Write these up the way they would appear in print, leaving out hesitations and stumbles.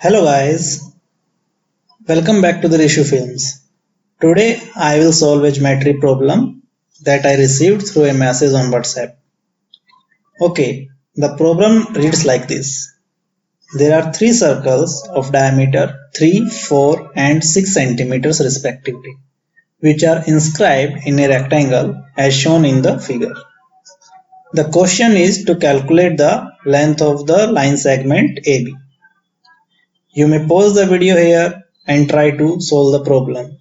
Hello guys, welcome back to the Rishu Films. Today I will solve a geometry problem that I received through a message on WhatsApp. Okay, the problem reads like this. There are three circles of diameter 3, 4 and 6 centimeters respectively, which are inscribed in a rectangle as shown in the figure. The question is to calculate the length of the line segment AB. You may pause the video here and try to solve the problem.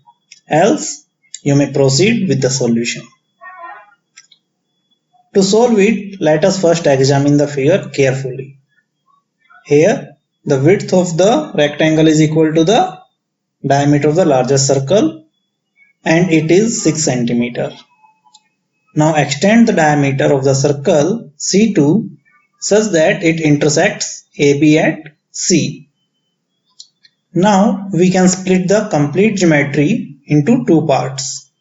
Else, you may proceed with the solution. To solve it, let us first examine the figure carefully. Here, the width of the rectangle is equal to the diameter of the largest circle and it is 6 cm. Now extend the diameter of the circle C2 such that it intersects AB at C. Now we can split the complete geometry into two parts.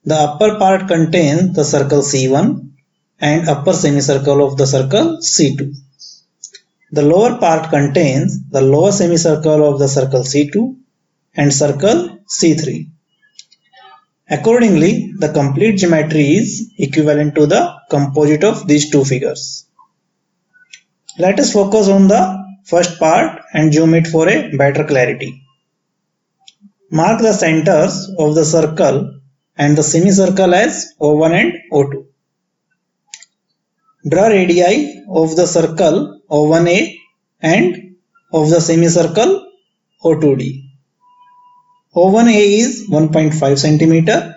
The upper part contains the circle C1 and upper semicircle of the circle C2. The lower part contains the lower semicircle of the circle C2 and circle C3. Accordingly, the complete geometry is equivalent to the composite of these two figures. Let us focus on the first part and zoom it for a better clarity. Mark the centers of the circle and the semicircle as O1 and O2. Draw radii of the circle O1A and of the semicircle O2D. O1A is 1.5 cm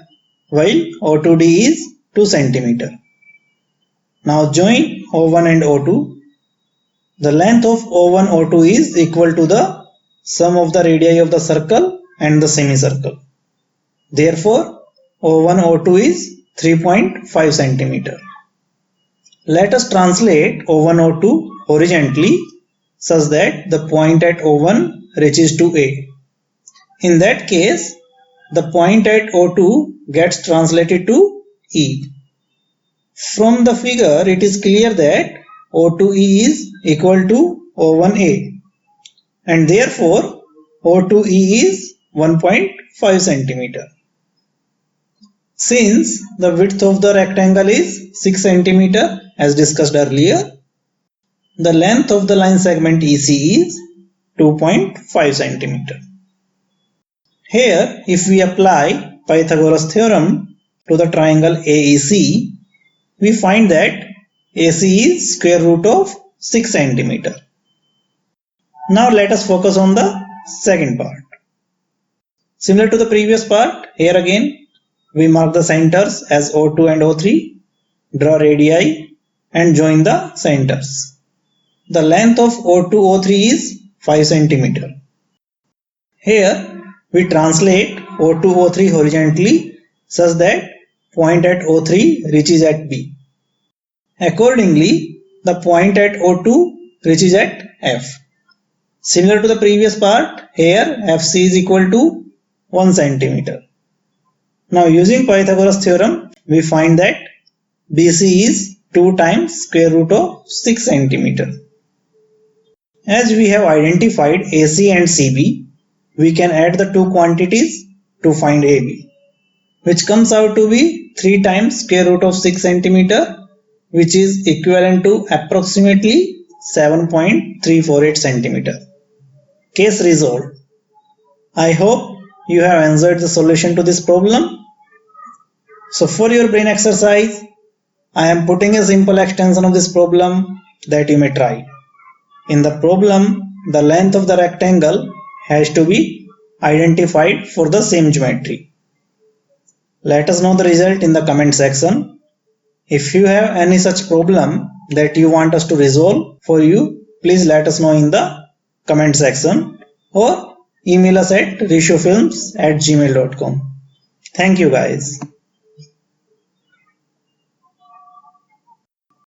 while O2D is 2 cm. Now join O1 and O2. The length of O1 O2 is equal to the sum of the radii of the circle and the semicircle. Therefore, O1 O2 is 3.5 cm. Let us translate O1 O2 horizontally such that the point at O1 reaches to A. In that case, the point at O2 gets translated to E. From the figure, it is clear that O2E is equal to O1A and therefore O2E is 1.5 cm. Since the width of the rectangle is 6 cm as discussed earlier, the length of the line segment EC is 2.5 cm. Here, if we apply Pythagoras theorem to the triangle AEC, we find that AC is square root of 6 cm. Now let us focus on the second part. Similar to the previous part, here again we mark the centers as O2 and O3, draw radii and join the centers. The length of O2 O3 is 5 cm. Here we translate O2 O3 horizontally such that point at O3 reaches at B. Accordingly, the point at O2 reaches at F. Similar to the previous part, here FC is equal to 1 cm. Now using Pythagoras theorem, we find that BC is 2 times square root of 6 cm. As we have identified AC and CB, we can add the two quantities to find AB, which comes out to be 3 times square root of 6 cm, which is equivalent to approximately 7.348 cm. Case resolved. I hope you have answered the solution to this problem. So for your brain exercise, I am putting a simple extension of this problem that you may try. In the problem, the length of the rectangle has to be identified for the same geometry. Let us know the result in the comment section. If you have any such problem that you want us to resolve for you, please let us know in the comment section or email us at rishufilms@gmail.com. Thank you guys.